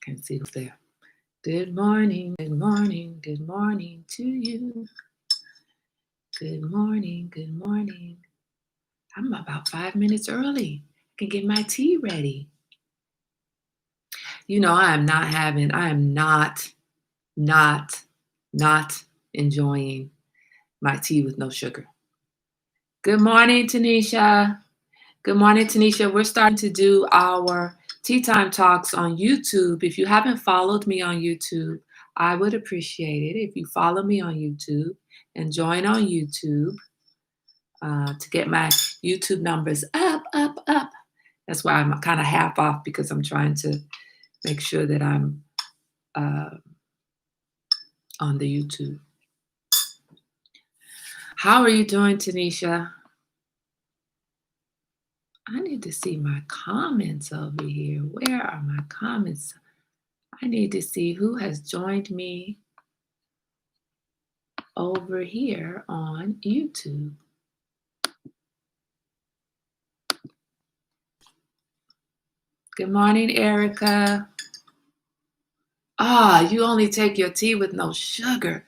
Can't see who's there. Good morning, good morning, good morning to you. Good morning, good morning. I'm about 5 minutes early. I can get my tea ready. You know, I am not, not enjoying my tea with no sugar. Good morning, Tanisha. Good morning, Tanisha. We're starting to do our tea time talks on YouTube. If you haven't followed me on YouTube, I would appreciate it if you follow me on YouTube and join on YouTube to get my YouTube numbers up, up, up. That's why I'm kind of half off because I'm trying to make sure that I'm uh, on the YouTube. How are you doing, Tanisha? I need to see my comments over here. Where are my comments? I need to see who has joined me over here on YouTube. Good morning, Erica. You only take your tea with no sugar.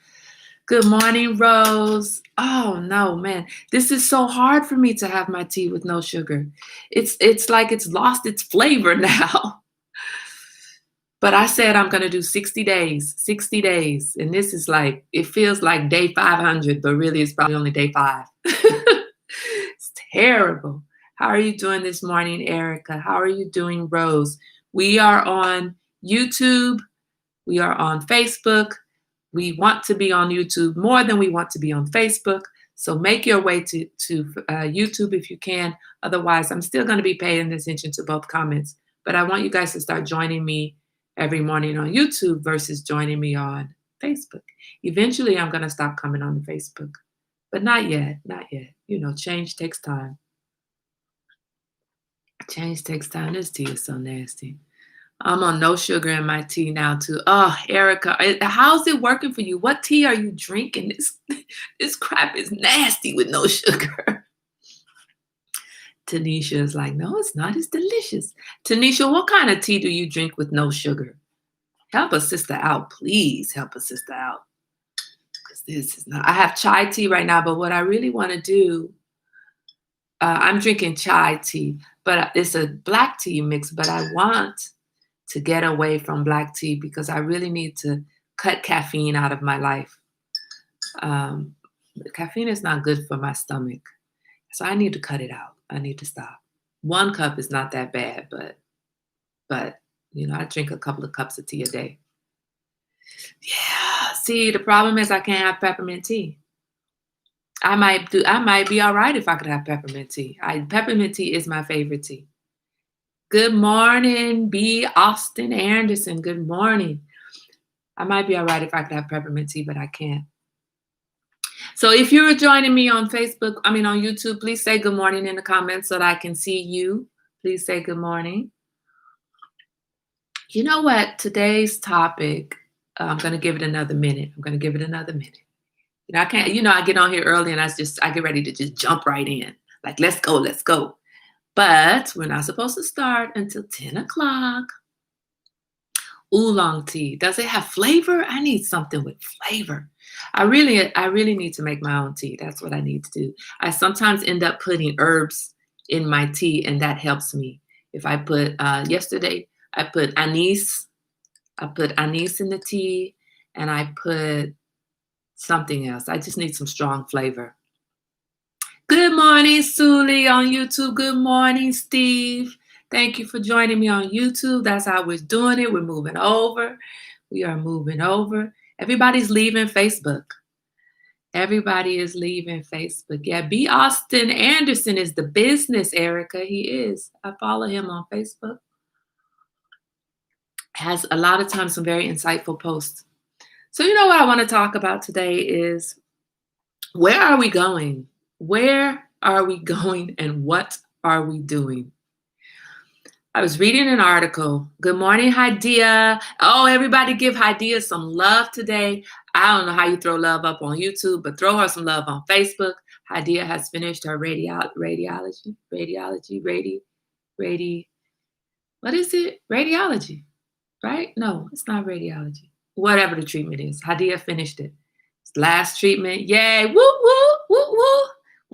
Good morning, Rose. Oh no, man. This is so hard for me to have my tea with no sugar. It's like it's lost its flavor now. But I said I'm going to do 60 days, 60 days. And this is like, it feels like day 500, but really it's probably only day 5. It's terrible. How are you doing this morning, Erica? How are you doing, Rose? We are on YouTube. We are on Facebook. We want to be on YouTube more than we want to be on Facebook. So make your way to YouTube if you can. Otherwise, I'm still going to be paying attention to both comments. But I want you guys to start joining me every morning on YouTube versus joining me on Facebook. Eventually, I'm going to stop coming on Facebook. But not yet, not yet. You know, change takes time. Change takes time. This tea is so nasty. I'm on no sugar in my tea now too. Oh, Erica, how's it working for you? What tea are you drinking? This crap is nasty with no sugar. Tanisha is like, no, it's not. It's delicious. Tanisha, what kind of tea do you drink with no sugar? Help a sister out, please. Help a sister out. Because this is not. I have chai tea right now, but what I really want to do, I'm drinking chai tea, but it's a black tea mix. But I want to get away from black tea because I really need to cut caffeine out of my life. Caffeine is not good for my stomach. So I need to cut it out. I need to stop. 1 cup is not that bad, but you know, I drink a couple of cups of tea a day. Yeah. See, the problem is I can't have peppermint tea. I might be all right if I could have peppermint tea. Peppermint tea is my favorite tea. Good morning, B. Austin Anderson. Good morning. I might be all right if I could have peppermint tea, but I can't. So if you're joining me on on YouTube, please say good morning in the comments so that I can see you. Please say good morning. You know what? Today's topic, I'm going to give it another minute. You know, I can't, I get on here early and I get ready to just jump right in. Like, let's go, let's go. But we're not supposed to start until 10 o'clock. Oolong tea. Does it have flavor? I need something with flavor. I really need to make my own tea. That's what I need to do. I sometimes end up putting herbs in my tea, and that helps me. If I put, yesterday, I put anise. I put anise in the tea, and I put something else. I just need some strong flavor. Good morning, Suli on YouTube. Good morning, Steve. Thank you for joining me on YouTube. That's how we're doing it. We're moving over. We are moving over. Everybody's leaving Facebook. Everybody is leaving Facebook. Yeah, B. Austin Anderson is the business, Erica. He is. I follow him on Facebook. Has a lot of times some very insightful posts. So you know what I want to talk about today is where are we going? Where are we going and what are we doing? I was reading an article. Good morning, Haidia. Oh, everybody give Haidia some love today. I don't know how you throw love up on YouTube, but throw her some love on Facebook. Haidia has finished her radiology. right? No, it's not radiology. Whatever the treatment is. Hadia finished it. Last treatment. Yay. Woo, woo, woo, woo.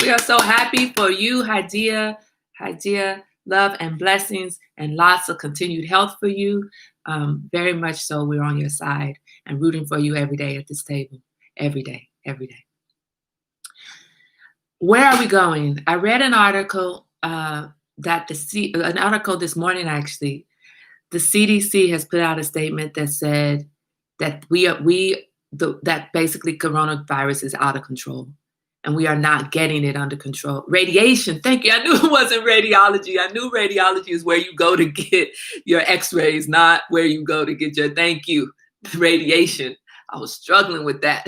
We are so happy for you, Hadia. Hadia, love and blessings and lots of continued health for you. Very much so. We're on your side and rooting for you every day at this table. Every day, every day. Where are we going? I read an article an article this morning actually. The CDC has put out a statement that said that that basically coronavirus is out of control and we are not getting it under control. Radiation, thank you. I knew it wasn't radiology. I knew radiology is where you go to get your x-rays, not where you go to get your thank you. Radiation. I was struggling with that.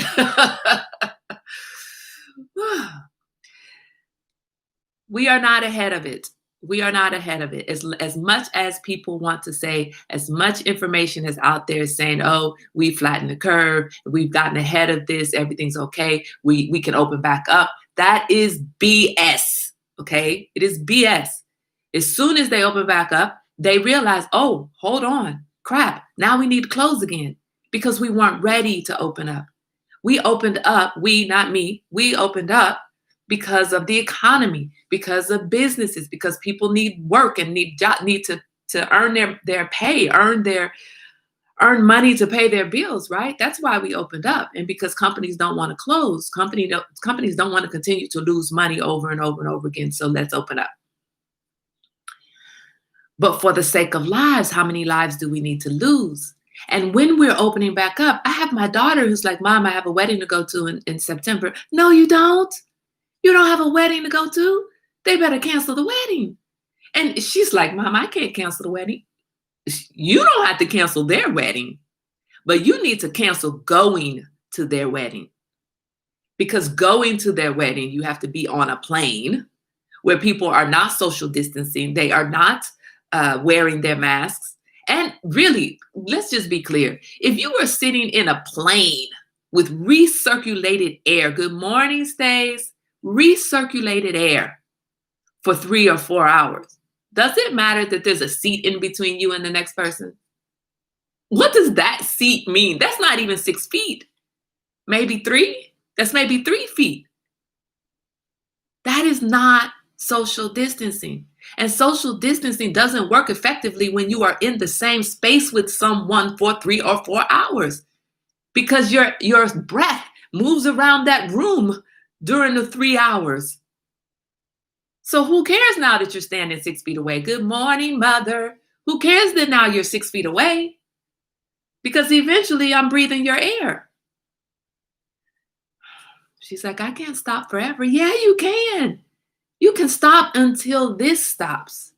We are not ahead of it. We are not ahead of it. As much as people want to say, as much information is out there saying, oh, we flattened the curve, we've gotten ahead of this, everything's okay, we can open back up. That is BS, okay? It is BS. As soon as they open back up, they realize, oh, hold on, crap, now we need to close again because we weren't ready to open up. We opened up, not me, we opened up because of the economy, because of businesses, because people need work and need to earn their pay, earn money to pay their bills, right? That's why we opened up. And because companies don't want to close, companies don't want to continue to lose money over and over and over again. So let's open up. But for the sake of lives, how many lives do we need to lose? And when we're opening back up, I have my daughter who's like, Mom, I have a wedding to go to in September. No, you don't. You don't have a wedding to go to? They better cancel the wedding. And she's like, Mom, I can't cancel the wedding. You don't have to cancel their wedding, but you need to cancel going to their wedding. Because going to their wedding, you have to be on a plane where people are not social distancing. They are not wearing their masks. And really, let's just be clear. If you were sitting in a plane with recirculated air, good morning, Stace, recirculated air for 3 or 4 hours, does it matter that there's a seat in between you and the next person? What does that seat mean? That's not even 6 feet. Maybe 3? That's maybe 3 feet. That is not social distancing. And social distancing doesn't work effectively when you are in the same space with someone for 3 or 4 hours because your breath moves around that room during the 3 hours. So who cares now that you're standing 6 feet away? Good morning, mother. Who cares that now you're 6 feet away? Because eventually I'm breathing your air. She's like, I can't stop forever. Yeah, you can. You can stop until this stops.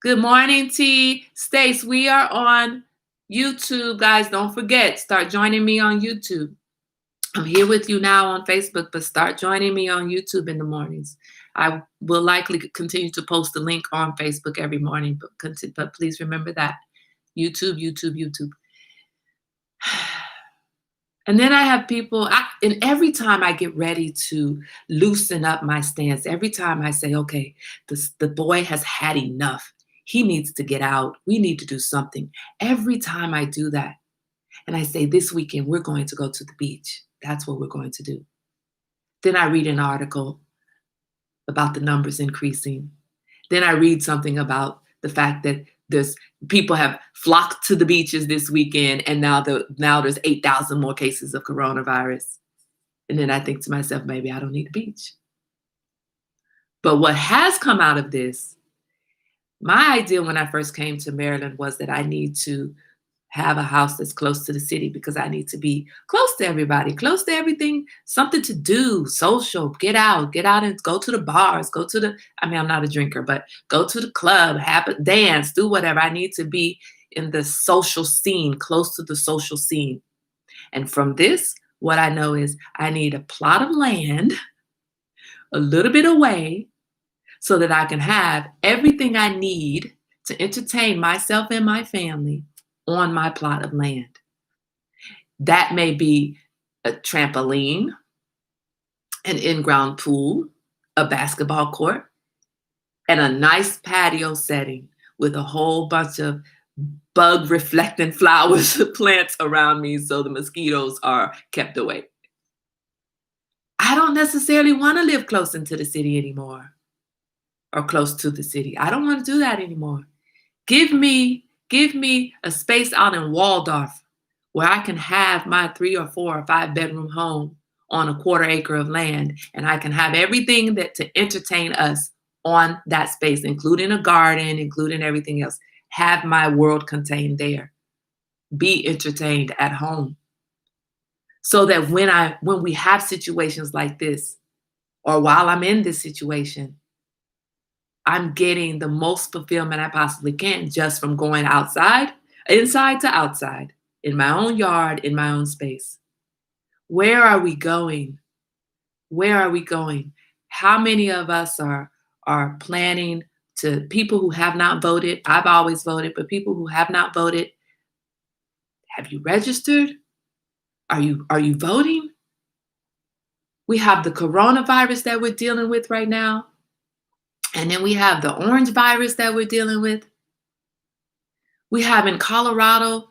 Good morning, T. Stace, we are on YouTube. Guys, don't forget, start joining me on YouTube. I'm here with you now on Facebook, but start joining me on YouTube in the mornings. I will likely continue to post the link on Facebook every morning, but please remember that. YouTube. And then I have people, and every time I get ready to loosen up my stance, every time I say, okay, the boy has had enough. He needs to get out. We need to do something. Every time I do that, and I say, this weekend, we're going to go to the beach. That's what we're going to do. Then I read an article about the numbers increasing. Then I read something about the fact that people have flocked to the beaches this weekend, and now there's 8,000 more cases of coronavirus. And then I think to myself, maybe I don't need a beach. But what has come out of this, my idea when I first came to Maryland was that I need to have a house that's close to the city because I need to be close to everybody, close to everything, something to do, social, get out and go to the bars, I'm not a drinker, but go to the club, have a dance, do whatever. I need to be in the social scene, close to the social scene. And from this, what I know is I need a plot of land a little bit away so that I can have everything I need to entertain myself and my family on my plot of land. That may be a trampoline, an in-ground pool, a basketball court, and a nice patio setting with a whole bunch of bug reflecting flowers, plants around me so the mosquitoes are kept away. I don't necessarily want to live close into the city anymore or close to the city. I don't want to do that anymore. Give me a space out in Waldorf where I can have my 3 or 4 or 5 bedroom home on a 1/4 acre of land, and I can have everything that to entertain us on that space, including a garden, including everything else. Have my world contained there. Be entertained at home. So that when we have situations like this, or while I'm in this situation, I'm getting the most fulfillment I possibly can just from going outside, inside to outside, in my own yard, in my own space. Where are we going? Where are we going? How many of us are planning to people who have not voted? I've always voted, but people who have not voted, have you registered? Are you voting? We have the coronavirus that we're dealing with right now. And then we have the orange virus that we're dealing with. We have in Colorado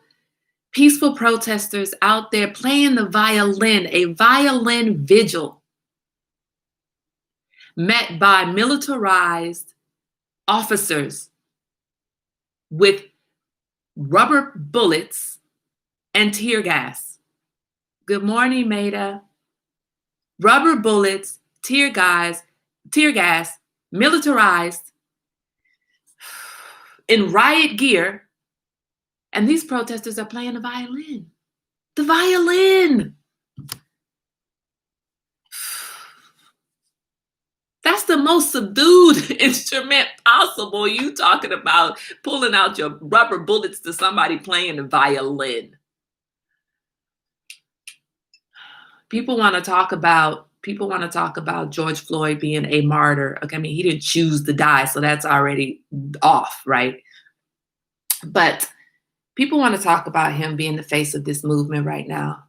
peaceful protesters out there playing the violin, a violin vigil met by militarized officers with rubber bullets and tear gas. Good morning, Maida. Rubber bullets, tear gas, militarized, in riot gear, and these protesters are playing the violin. The violin! That's the most subdued instrument possible. You talking about pulling out your rubber bullets to somebody playing the violin. People want to talk about George Floyd being a martyr. Okay, I mean, he didn't choose to die, so that's already off, right? But people want to talk about him being the face of this movement right now.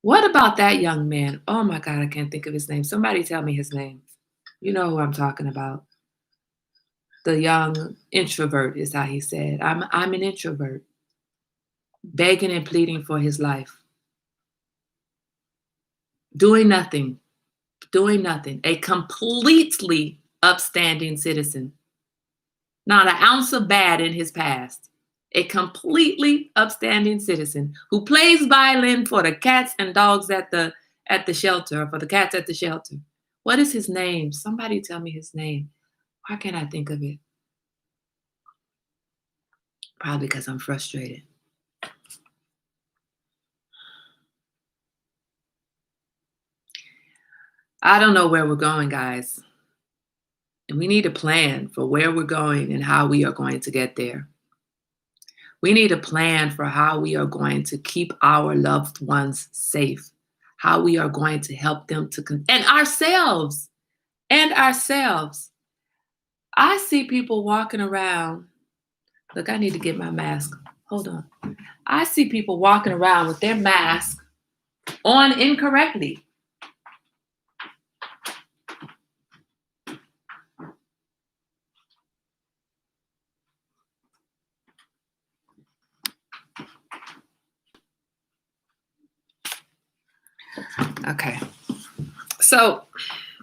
What about that young man? Oh my God, I can't think of his name. Somebody tell me his name. You know who I'm talking about. The young introvert is how he said. I'm an introvert, begging and pleading for his life. Doing nothing, a completely upstanding citizen. Not an ounce of bad in his past. A completely upstanding citizen who plays violin for the cats and dogs at the shelter, or for the cats at the shelter. What is his name? Somebody tell me his name. Why can't I think of it? Probably because I'm frustrated. I don't know where we're going, guys. And we need a plan for where we're going and how we are going to get there. We need a plan for how we are going to keep our loved ones safe, how we are going to help them and ourselves. I see people walking around. Look, I need to get my mask. Hold on. I see people walking around with their mask on incorrectly. Okay. So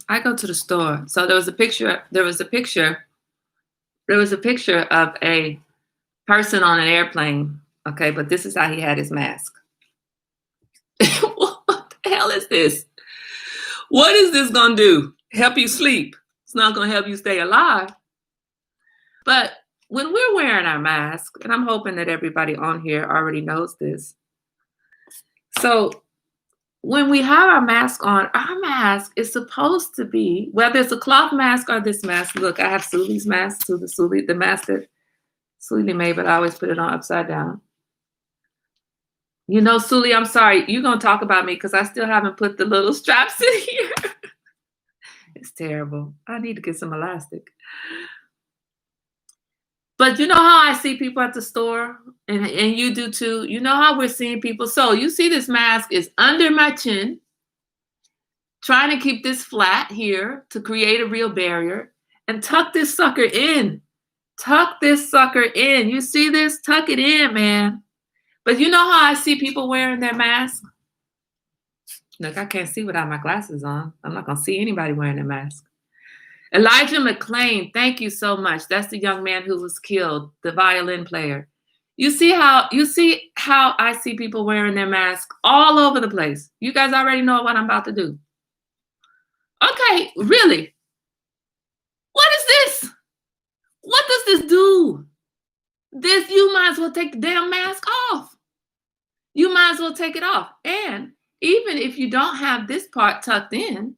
I go to the store. So there was a picture of a person on an airplane. Okay, but this is how he had his mask. What the hell is this? What is this gonna do? Help you sleep? It's not gonna help you stay alive. But when we're wearing our mask, and I'm hoping that everybody on here already knows this. So when we have our mask on, our mask is supposed to be, whether it's a cloth mask or this mask. Look, I have Suli's mask, the mask that Suli made, but I always put it on upside down. You know, Suli, I'm sorry. You're going to talk about me because I still haven't put the little straps in here. It's terrible. I need to get some elastic. But you know how I see people at the store, and you do too. You know how we're seeing people. So you see this mask is under my chin, trying to keep this flat here to create a real barrier, and tuck this sucker in. Tuck this sucker in. You see this? Tuck it in, man. But you know how I see people wearing their mask? Look, I can't see without my glasses on. I'm not going to see anybody wearing a mask. Elijah McClain, thank you so much. That's the young man who was killed, the violin player. You see how I see people wearing their mask all over the place. You guys already know what I'm about to do. Okay, really? What is this? What does this do? This, you might as well take the damn mask off. You might as well take it off. And even if you don't have this part tucked in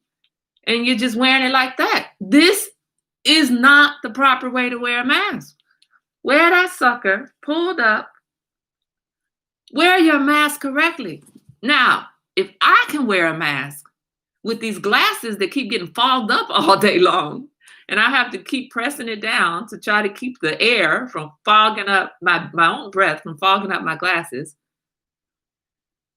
and you're just wearing it like that, this is not the proper way to wear a mask. Wear that sucker pulled up. Wear your mask correctly. Now, if I can wear a mask with these glasses that keep getting fogged up all day long, and I have to keep pressing it down to try to keep the air from fogging up my own breath, from fogging up my glasses,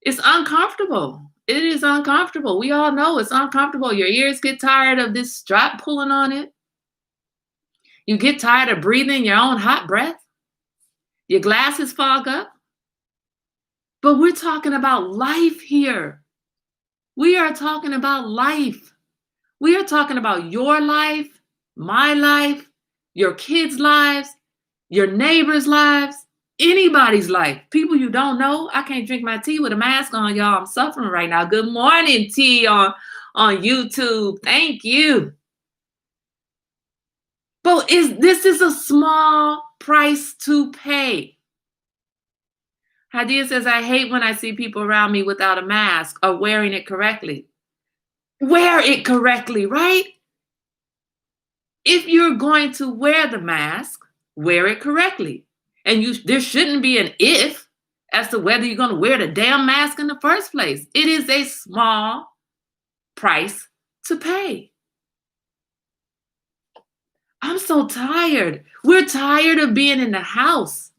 it's uncomfortable. It is uncomfortable. We all know it's uncomfortable. Your ears get tired of this strap pulling on it. You get tired of breathing your own hot breath. Your glasses fog up. But we're talking about life here. We are talking about life. We are talking about your life, my life, your kids' lives, your neighbors' lives, anybody's life. People you don't know. I can't drink my tea with a mask on, y'all. I'm suffering right now. Good morning, T on YouTube. Thank you. But this is a small price to pay. Hadia says, I hate when I see people around me without a mask or wearing it correctly. Wear it correctly, right? If you're going to wear the mask, wear it correctly. And there shouldn't be an if as to whether you're going to wear the damn mask in the first place. It is a small price to pay. I'm so tired. We're tired of being in the house.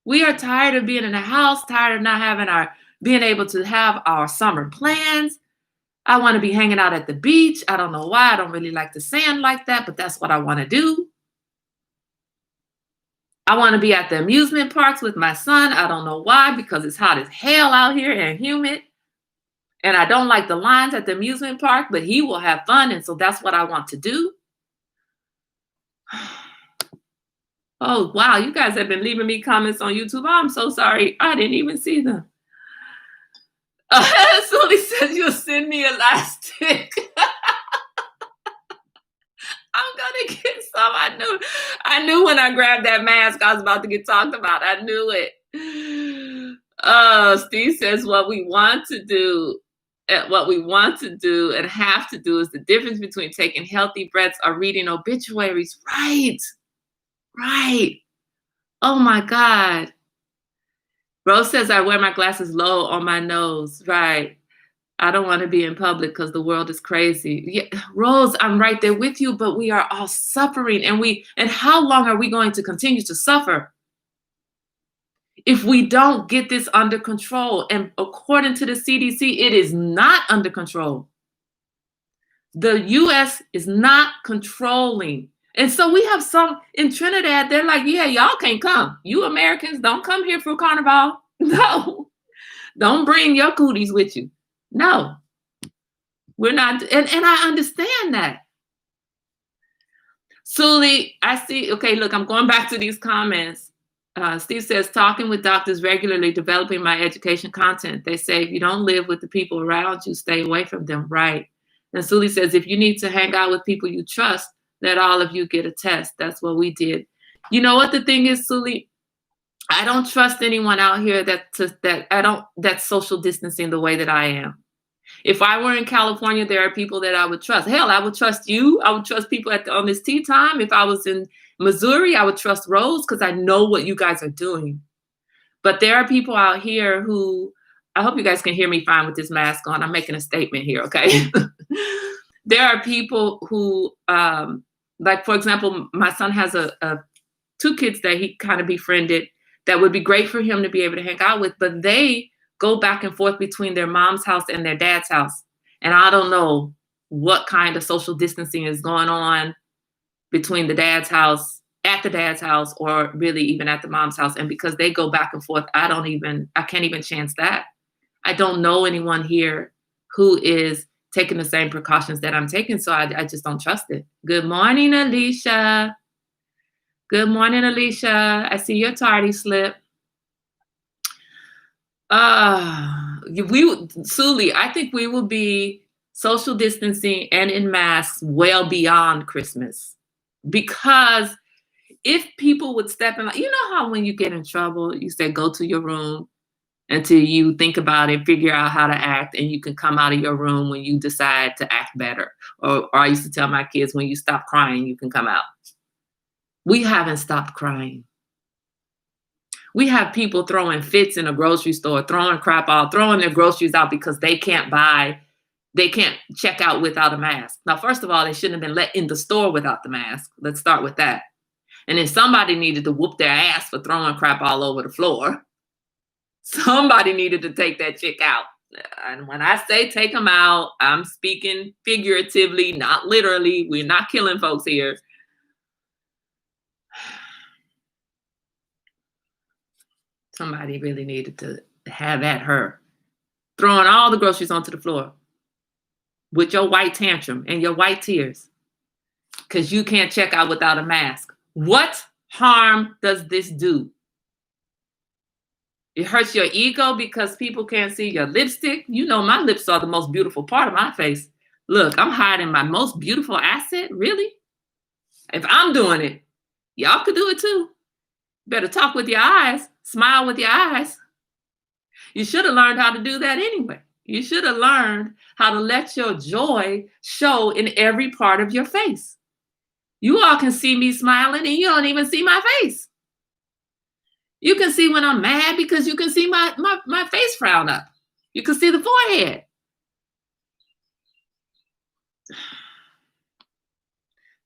We are tired of being in the house, tired of not being able to have our summer plans. I want to be hanging out at the beach. I don't know why. I don't really like the sand like that, but that's what I want to do. I want to be at the amusement parks with my son. I don't know why, because it's hot as hell out here and humid. And I don't like the lines at the amusement park, but he will have fun. And so that's what I want to do. Oh, wow. You guys have been leaving me comments on YouTube. Oh, I'm so sorry. I didn't even see them. Sully says you'll send me elastic. I'm going to get some. I knew when I grabbed that mask, I was about to get talked about. I knew it. Steve says what we want to do and have to do is the difference between taking healthy breaths or reading obituaries. Right. Oh my God. Rose says I wear my glasses low on my nose. Right. I don't want to be in public because the world is crazy. Yeah, Rose, I'm right there with you, but we are all suffering. And how long are we going to continue to suffer if we don't get this under control? And according to the CDC, it is not under control. The US is not controlling. And so we have some in Trinidad, they're like, yeah, y'all can't come. You Americans don't come here for Carnival. No, don't bring your cooties with you. No, we're not. And I understand that. Sully, I see. Okay, look, I'm going back to these comments. Steve says, talking with doctors regularly, developing my education content. They say, if you don't live with the people around you, stay away from them. Right. And Sully says, if you need to hang out with people you trust, let all of you get a test. That's what we did. You know what the thing is, Sully? I don't trust anyone out here that's social distancing the way that I am. If I were in California, there are people that I would trust. Hell, I would trust you. I would trust people on this tea time. If I was in Missouri, I would trust Rose because I know what you guys are doing. But there are people out here who, I hope you guys can hear me fine with this mask on. I'm making a statement here, okay? There are people who, like, for example, my son has two kids that he kind of befriended that would be great for him to be able to hang out with, but they go back and forth between their mom's house and their dad's house. And I don't know what kind of social distancing is going on between the dad's house at the dad's house or really even at the mom's house. And because they go back and forth, I can't even chance that. I don't know anyone here who is taking the same precautions that I'm taking. So I just don't trust it. Good morning, Alicia. Good morning, Alicia. I see your tardy slip. Suli, I think we will be social distancing and in masks well beyond Christmas. Because if people would step in, you know how when you get in trouble, you say, go to your room until you think about it, figure out how to act, and you can come out of your room when you decide to act better. Or I used to tell my kids, when you stop crying, you can come out. We haven't stopped crying. We have people throwing fits in a grocery store, throwing crap out, throwing their groceries out because they can't check out without a mask. Now, first of all, they shouldn't have been let in the store without the mask. Let's start with that. And then somebody needed to whoop their ass for throwing crap all over the floor. Somebody needed to take that chick out. And when I say take them out, I'm speaking figuratively, not literally. We're not killing folks here. Somebody really needed to have at her, throwing all the groceries onto the floor with your white tantrum and your white tears because you can't check out without a mask. What harm does this do? It hurts your ego because people can't see your lipstick. You know, my lips are the most beautiful part of my face. Look, I'm hiding my most beautiful asset. Really? If I'm doing it, y'all could do it too. Better talk with your eyes, smile with your eyes. You should have learned how to do that anyway. You should have learned how to let your joy show in every part of your face. You all can see me smiling and you don't even see my face. You can see when I'm mad because you can see my face frown up. You can see the forehead.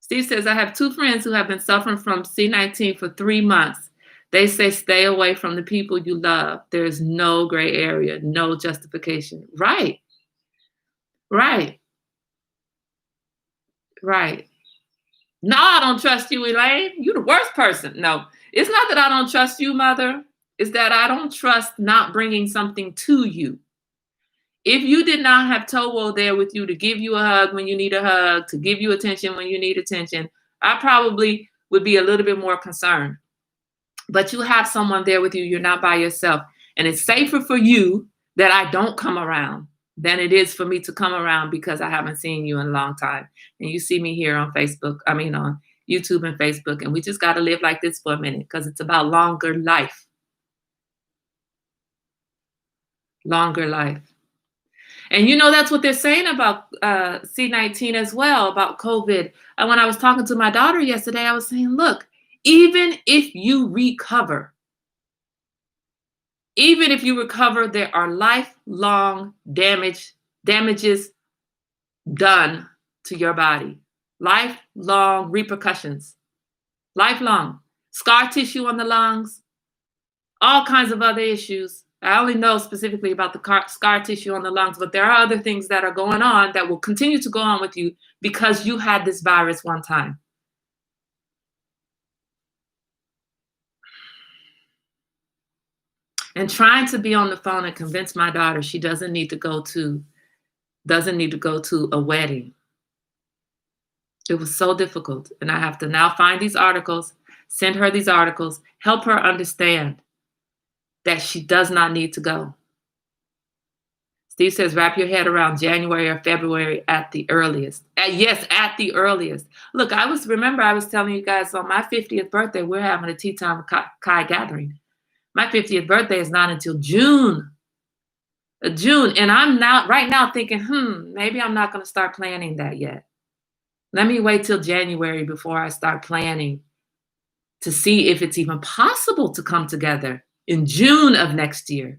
Steve says, I have 2 friends who have been suffering from C19 for 3 months. They say stay away from the people you love. There's no gray area, no justification. Right. Right. Right. No, I don't trust you, Elaine. You're the worst person. No, it's not that I don't trust you, Mother. It's that I don't trust not bringing something to you. If you did not have Towo there with you to give you a hug when you need a hug, to give you attention when you need attention, I probably would be a little bit more concerned. But you have someone there with you. You're not by yourself. And it's safer for you that I don't come around than it is for me to come around because I haven't seen you in a long time. And you see me here on Facebook, on YouTube and Facebook. And we just got to live like this for a minute because it's about longer life. Longer life. And you know, that's what they're saying about C19 as well, about COVID. And when I was talking to my daughter yesterday, I was saying, look, even if you recover, there are lifelong damages done to your body, lifelong repercussions, lifelong scar tissue on the lungs, all kinds of other issues. I only know specifically about the scar tissue on the lungs, but there are other things that are going on that will continue to go on with you because you had this virus one time. And trying to be on the phone and convince my daughter she doesn't need to go to a wedding. It was so difficult. And I have to now find these articles, send her these articles, help her understand that she does not need to go. Steve says, wrap your head around January or February at the earliest. Yes, at the earliest. Look, I was telling you guys on my 50th birthday, we're having a tea time Kai gathering. My 50th birthday is not until June. And I'm now right now thinking, maybe I'm not going to start planning that yet. Let me wait till January before I start planning to see if it's even possible to come together in June of next year,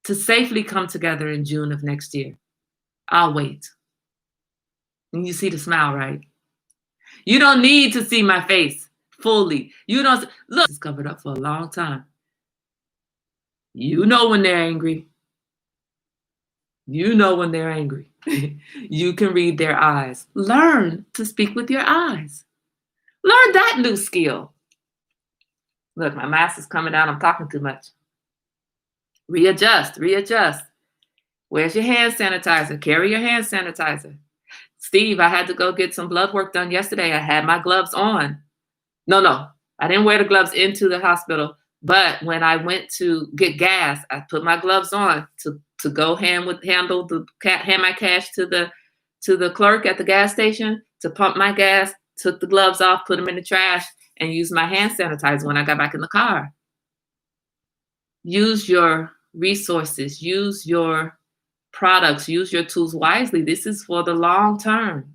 to safely come together in June of next year. I'll wait. And you see the smile, right? You don't need to see my face fully. You don't look, it's covered up for a long time. You know when they're angry. You know when they're angry. You can read their eyes. Learn to speak with your eyes. Learn that new skill. Look, my mask is coming down. I'm talking too much. Readjust, readjust. Where's your hand sanitizer? Carry your hand sanitizer. Steve, I had to go get some blood work done yesterday. I had my gloves on. No, I didn't wear the gloves into the hospital. But when I went to get gas, I put my gloves on to go hand my cash to the clerk at the gas station to pump my gas. Took the gloves off, put them in the trash, and used my hand sanitizer when I got back in the car. Use your resources. Use your products. Use your tools wisely. This is for the long term.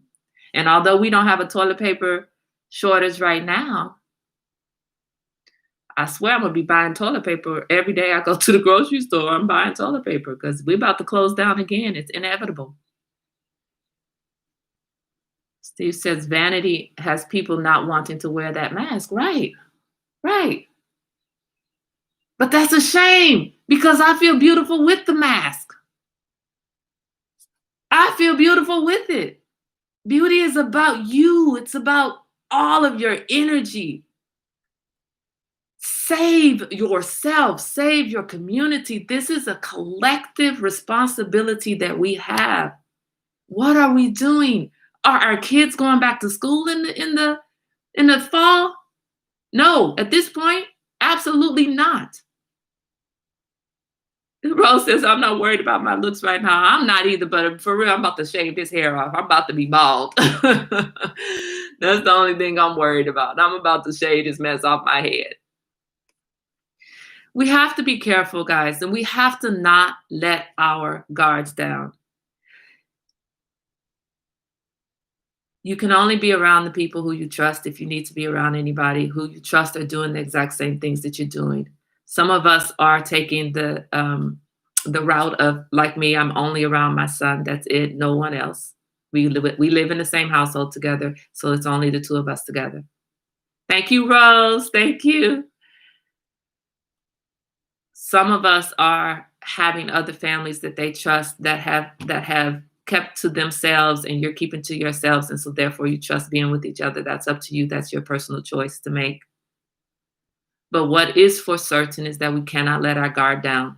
And although we don't have a toilet paper shortage right now, I swear I'm gonna be buying toilet paper every day I go to the grocery store. I'm buying toilet paper because we're about to close down again. It's inevitable. Steve says vanity has people not wanting to wear that mask. Right, right. But that's a shame because I feel beautiful with the mask. I feel beautiful with it. Beauty is about you. It's about all of your energy. Save yourself, save your community. This is a collective responsibility that we have. What are we doing? Are our kids going back to school in the fall? No, at this point, absolutely not. Rose says, I'm not worried about my looks right now. I'm not either, but for real, I'm about to shave this hair off. I'm about to be bald. That's the only thing I'm worried about. I'm about to shave this mess off my head. We have to be careful, guys, and we have to not let our guards down. You can only be around the people who you trust if you need to be around anybody who you trust are doing the exact same things that you're doing. Some of us are taking the route of, like me, I'm only around my son. That's it. No one else. We live in the same household together, so it's only the two of us together. Thank you, Rose. Thank you. Some of us are having other families that they trust that have kept to themselves, and you're keeping to yourselves, and so therefore you trust being with each other. That's up to you. That's your personal choice to make. But what is for certain is that we cannot let our guard down.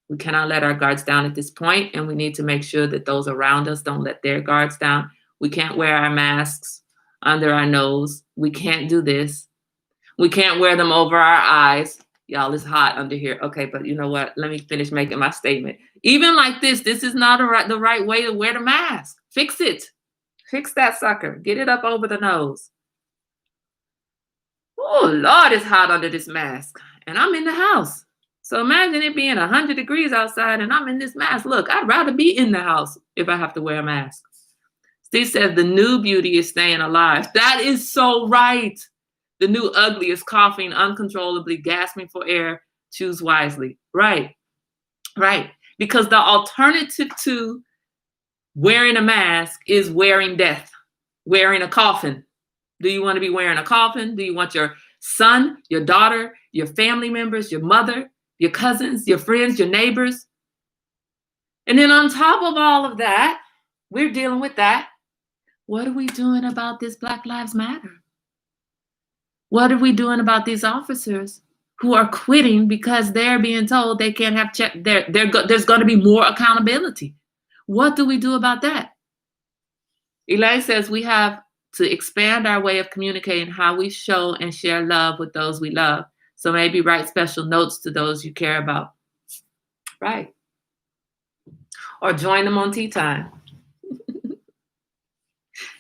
We cannot let our guards down at this point, and we need to make sure that those around us don't let their guards down. We can't wear our masks under our nose. We can't do this. We can't wear them over our eyes. Y'all, it's hot under here. Okay, but you know what? Let me finish making my statement. Even like this is not the right way to wear the mask. Fix it. Fix that sucker. Get it up over the nose. Oh, Lord, it's hot under this mask. And I'm in the house. So imagine it being 100 degrees outside and I'm in this mask. Look, I'd rather be in the house if I have to wear a mask. Steve says the new beauty is staying alive. That is so right. The new ugly is coughing uncontrollably, gasping for air. Choose wisely. Right. Right. Because the alternative to wearing a mask is wearing death, wearing a coffin. Do you want to be wearing a coffin? Do you want your son, your daughter, your family members, your mother, your cousins, your friends, your neighbors? And then on top of all of that, we're dealing with that. What are we doing about this Black Lives Matter? What are we doing about these officers who are quitting because they're being told they can't have check? There's going to be more accountability. What do we do about that? Elaine says we have to expand our way of communicating how we show and share love with those we love. So maybe write special notes to those you care about. Right. Or join them on Tea Time.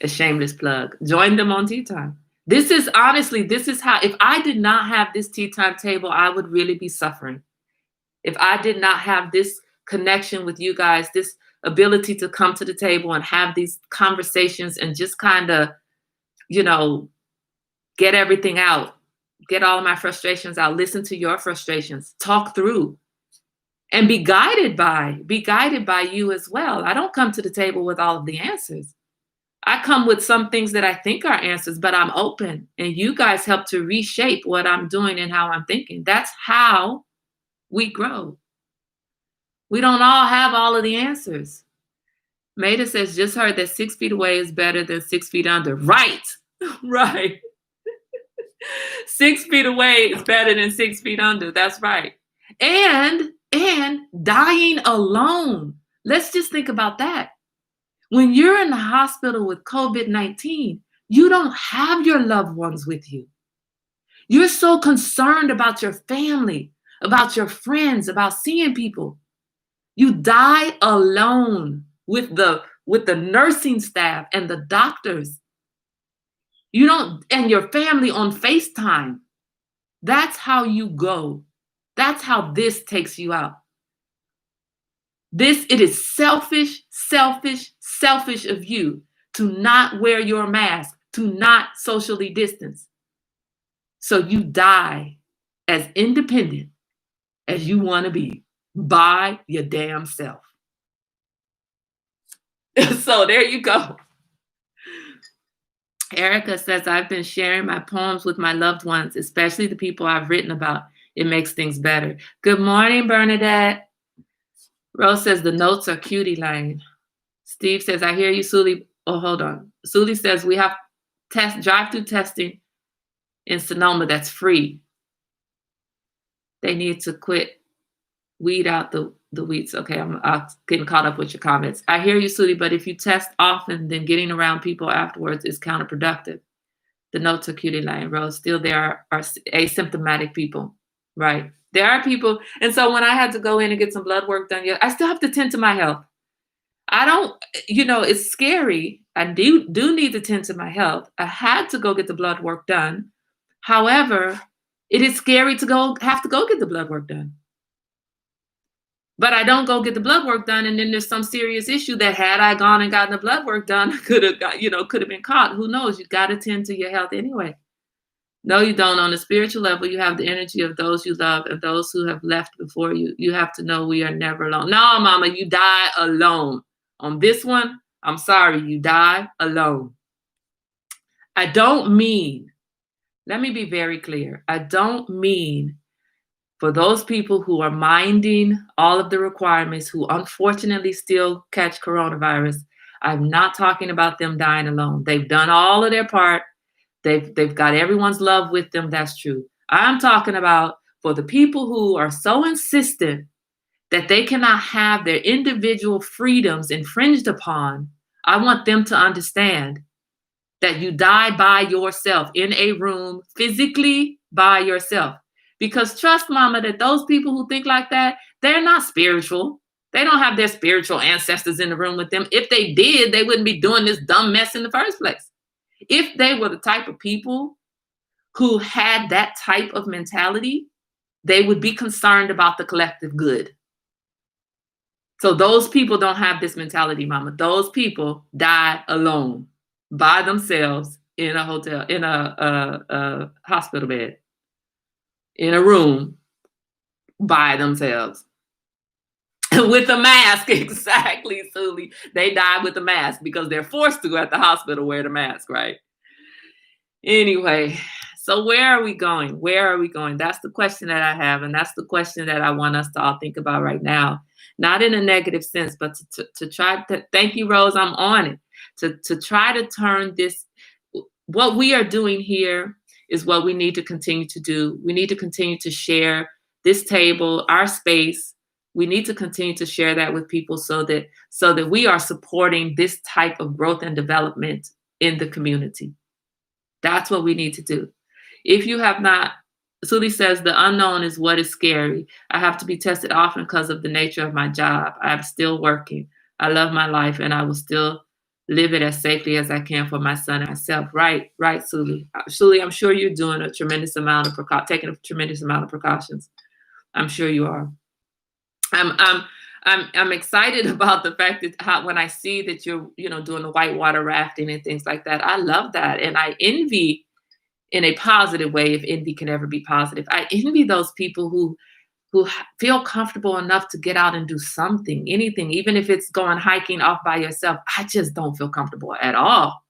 A shameless plug. Join them on Tea Time. This is how, if I did not have this tea time table, I would really be suffering. If I did not have this connection with you guys, this ability to come to the table and have these conversations and just kind of, get everything out, get all of my frustrations out, listen to your frustrations, talk through, and be guided by you as well. I don't come to the table with all of the answers. I come with some things that I think are answers, but I'm open, and you guys help to reshape what I'm doing and how I'm thinking. That's how we grow. We don't all have all of the answers. Maida says, just heard that 6 feet away is better than 6 feet under. Right, right. 6 feet away is better than 6 feet under. That's right. And dying alone. Let's just think about that. When you're in the hospital with COVID-19, you don't have your loved ones with you. You're so concerned about your family, about your friends, about seeing people. You die alone with the nursing staff and the doctors. You don't, and your family on FaceTime. That's how you go. That's how this takes you out. It is selfish, selfish, selfish of you to not wear your mask, to not socially distance. So you die as independent as you want to be by your damn self. So there you go. Erica says, I've been sharing my poems with my loved ones, especially the people I've written about. It makes things better. Good morning, Bernadette. Rose says, the notes are cutie line. Steve says, I hear you, Suli. Oh, hold on. Suli says, we have drive-through testing in Sonoma that's free. They need to quit, weed out the weeds. Okay, I'm getting caught up with your comments. I hear you, Suli, but if you test often, then getting around people afterwards is counterproductive. The notes are cutie line, Rose. Still, there are asymptomatic people, right? There are people. And so when I had to go in and get some blood work done, I still have to tend to my health. I don't, it's scary. I do need to tend to my health. I had to go get the blood work done. However, it is scary to have to go get the blood work done. But I don't go get the blood work done, and then there's some serious issue that had I gone and gotten the blood work done, could have been caught. Who knows? You got to tend to your health anyway. No, you don't. On a spiritual level, you have the energy of those you love and those who have left before you. You have to know we are never alone. No, mama, you die alone. On this one, I'm sorry, you die alone. I don't mean, let me be very clear. I don't mean for those people who are minding all of the requirements, who unfortunately still catch coronavirus. I'm not talking about them dying alone. They've done all of their part. They've got everyone's love with them. That's true. I'm talking about for the people who are so insistent that they cannot have their individual freedoms infringed upon. I want them to understand that you die by yourself in a room, physically by yourself. Because trust, mama, that those people who think like that, they're not spiritual. They don't have their spiritual ancestors in the room with them. If they did, they wouldn't be doing this dumb mess in the first place. If they were the type of people who had that type of mentality, they would be concerned about the collective good. So those people don't have this mentality, mama. Those people die alone by themselves in a hotel, in a hospital bed, in a room by themselves. With a mask, exactly, Suli. They die with a mask because they're forced to at the hospital wear the mask, right? Anyway, so where are we going? Where are we going? That's the question that I have, and that's the question that I want us to all think about right now. Not in a negative sense, but to try to, thank you, Rose, I'm on it. To try to turn this, what we are doing here is what we need to continue to do. We need to continue to share this table, our space. We need to continue to share that with people so that we are supporting this type of growth and development in the community. That's what we need to do. If you have not, Suli says, the unknown is what is scary. I have to be tested often because of the nature of my job. I'm still working. I love my life, and I will still live it as safely as I can for my son and myself. Right, Suli. Suli, I'm sure you're doing a tremendous amount of taking a tremendous amount of precautions. I'm sure you are. I'm excited about the fact that when I see that you're doing the whitewater rafting and things like that. I love that, and I envy, in a positive way, if envy can ever be positive, I envy those people who feel comfortable enough to get out and do something, anything, even if it's going hiking off by yourself. I just don't feel comfortable at all.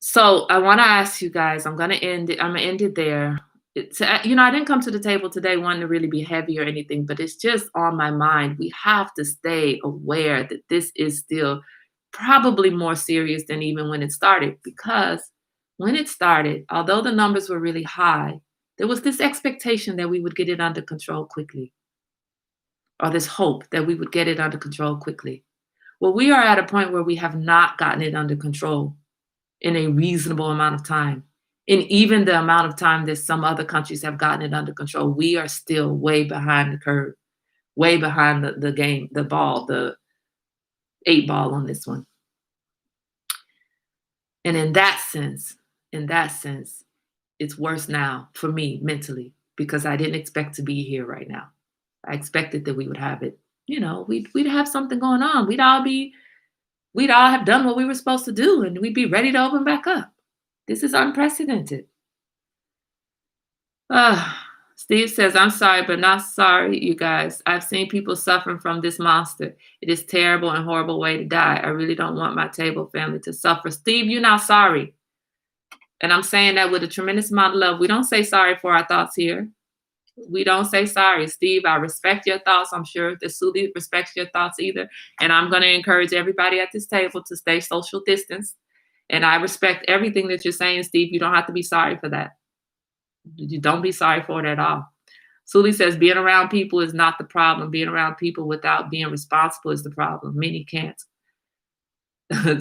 So I want to ask you guys, I'm going to end it there. I didn't come to the table today wanting to really be heavy or anything, but it's just on my mind. We have to stay aware that this is still probably more serious than even when it started, because When it started, although the numbers were really high, there was this expectation that we would get it under control quickly, or this hope that we would get it under control quickly. Well, we are at a point where we have not gotten it under control in a reasonable amount of time. And even the amount of time that some other countries have gotten it under control, we are still way behind the curve, way behind the game, the ball, the 8 ball on this one. And in that sense, it's worse now for me mentally because I didn't expect to be here right now. I expected that we would have it, we'd have something going on. We'd all have done what we were supposed to do and we'd be ready to open back up. This is unprecedented. Steve says, I'm sorry, but not sorry, you guys. I've seen people suffering from this monster. It is terrible and horrible way to die. I really don't want my table family to suffer. Steve, you're not sorry. And I'm saying that with a tremendous amount of love. We don't say sorry for our thoughts here. We don't say sorry. Steve, I respect your thoughts. I'm sure that Suli respects your thoughts either. And I'm going to encourage everybody at this table to stay social distance. And I respect everything that you're saying, Steve. You don't have to be sorry for that. You don't be sorry for it at all. Suli says, being around people is not the problem. Being around people without being responsible is the problem. Many can't.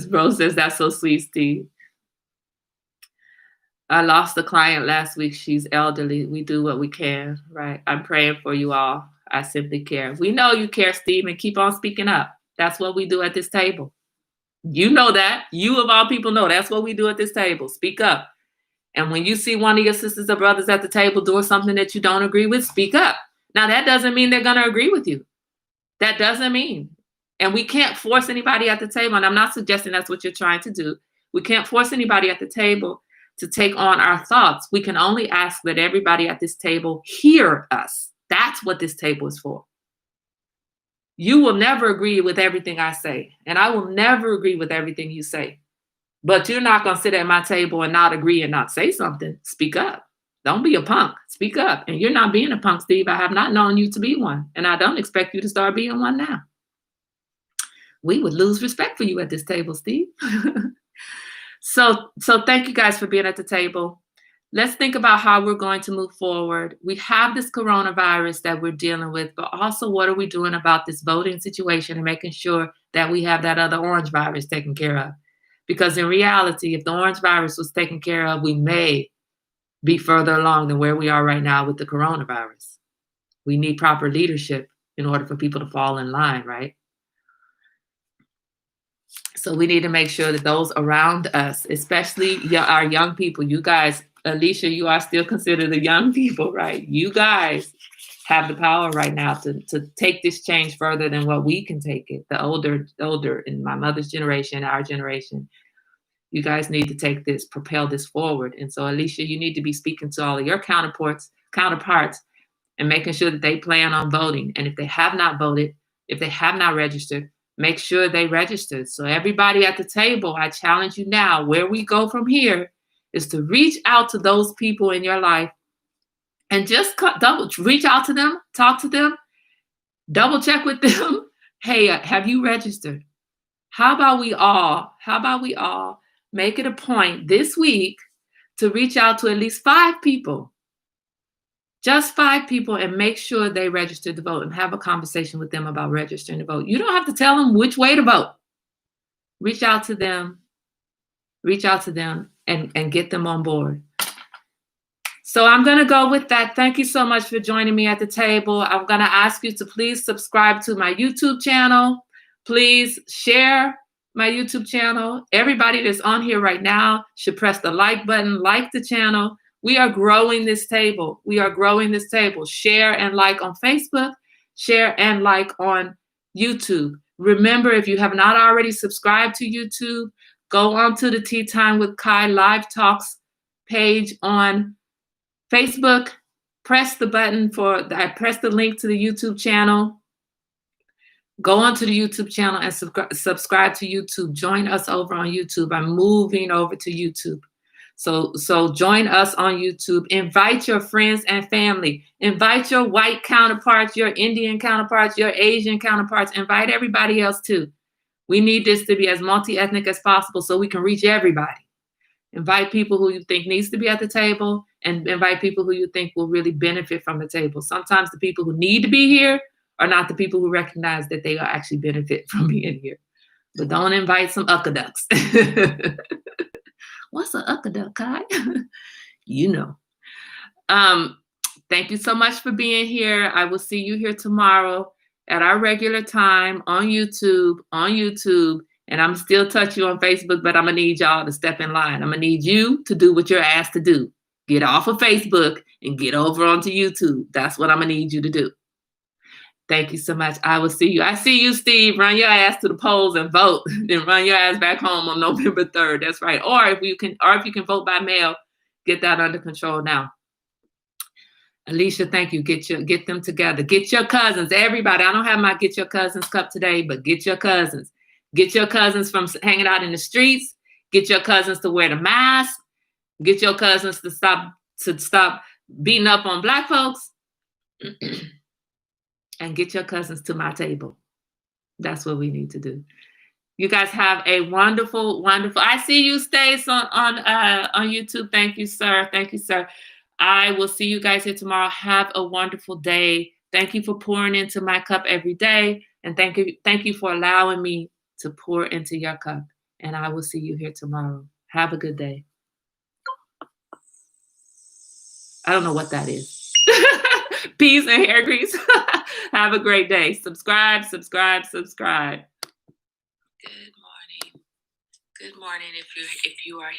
Rose says, that's so sweet, Steve. I lost a client last week. She's elderly. We do what we can, right? I'm praying for you all. I simply care. We know you care, Steve, and keep on speaking up. That's what we do at this table. You know that. You of all people know that's what we do at this table. Speak up. And when you see one of your sisters or brothers at the table doing something that you don't agree with, speak up. Now, that doesn't mean they're going to agree with you. That doesn't mean. And we can't force anybody at the table. And I'm not suggesting that's what you're trying to do. We can't force anybody at the table to take on our thoughts. We can only ask that everybody at this table hear us. That's what this table is for. You will never agree with everything I say. And I will never agree with everything you say. But you're not going to sit at my table and not agree and not say something. Speak up. Don't be a punk. Speak up. And you're not being a punk, Steve. I have not known you to be one. And I don't expect you to start being one now. We would lose respect for you at this table, Steve. So thank you guys for being at the table. Let's think about how we're going to move forward. We have this coronavirus that we're dealing with, but also what are we doing about this voting situation and making sure that we have that other orange virus taken care of? Because in reality, if the orange virus was taken care of, we may be further along than where we are right now with the coronavirus. We need proper leadership in order for people to fall in line, right? So we need to make sure that those around us, especially our young people, you guys, Alicia, you are still considered the young people, right? You guys have the power right now to take this change further than what we can take it. The older in my mother's generation, our generation, you guys need to take this, propel this forward. And so, Alicia, you need to be speaking to all of your counterparts and making sure that they plan on voting. And if they have not voted, if they have not registered, make sure they registered. So everybody at the table, I challenge you now, where we go from here is to reach out to those people in your life and just reach out to them, talk to them, double check with them. Hey, have you registered? How about we all make it a point this week to reach out to at least 5 people, just 5 people, and make sure they register to vote and have a conversation with them about registering to vote. You don't have to tell them which way to vote. Reach out to them and get them on board. So I'm going to go with that. Thank you so much for joining me at the table. I'm going to ask you to please subscribe to my YouTube channel. Please share my YouTube channel. Everybody that's on here right now should press the like button, like the channel. We are growing this table. Share and like on Facebook. Share and like on YouTube. Remember, if you have not already subscribed to YouTube, go on to the Tea Time with Kai Live Talks page on Facebook. Press the link to the YouTube channel. Go onto the YouTube channel and subscribe to YouTube. Join us over on YouTube. I'm moving over to YouTube. So join us on YouTube. Invite your friends and family. Invite your white counterparts, your Indian counterparts, your Asian counterparts. Invite everybody else too. We need this to be as multi-ethnic as possible so we can reach everybody. Invite people who you think needs to be at the table, and invite people who you think will really benefit from the table. Sometimes the people who need to be here are not the people who recognize that they are actually benefit from being here. But don't invite some uckaducks. What's an uckaduck, Kai? You know. Um, Thank you so much for being here. I will see you here tomorrow at our regular time on YouTube. And I'm still touch you on Facebook, but I'm gonna need y'all to step in line. I'm gonna need you to do what you're asked to do. Get off of Facebook and get over onto YouTube. That's what I'm gonna need you to do. Thank you so much. I will see you. I see you, Steve. Run your ass to the polls and vote. Then run your ass back home on November 3rd. That's right. Or if you can vote by mail, get that under control now. Alicia, thank you. Get them together. Get your cousins, everybody. I don't have my Get Your Cousins cup today, but get your cousins. Get your cousins from hanging out in the streets. Get your cousins to wear the mask. Get your cousins to stop beating up on Black folks. And get your cousins to my table. That's what we need to do. You guys have a wonderful, wonderful. I see you, Stace, on YouTube. Thank you, sir. Thank you, sir. I will see you guys here tomorrow. Have a wonderful day. Thank you for pouring into my cup every day. And thank you for allowing me to pour into your cup. And I will see you here tomorrow. Have a good day. I don't know what that is. Peace and hair grease. Have a great day. Subscribe. Good morning. Good morning if you are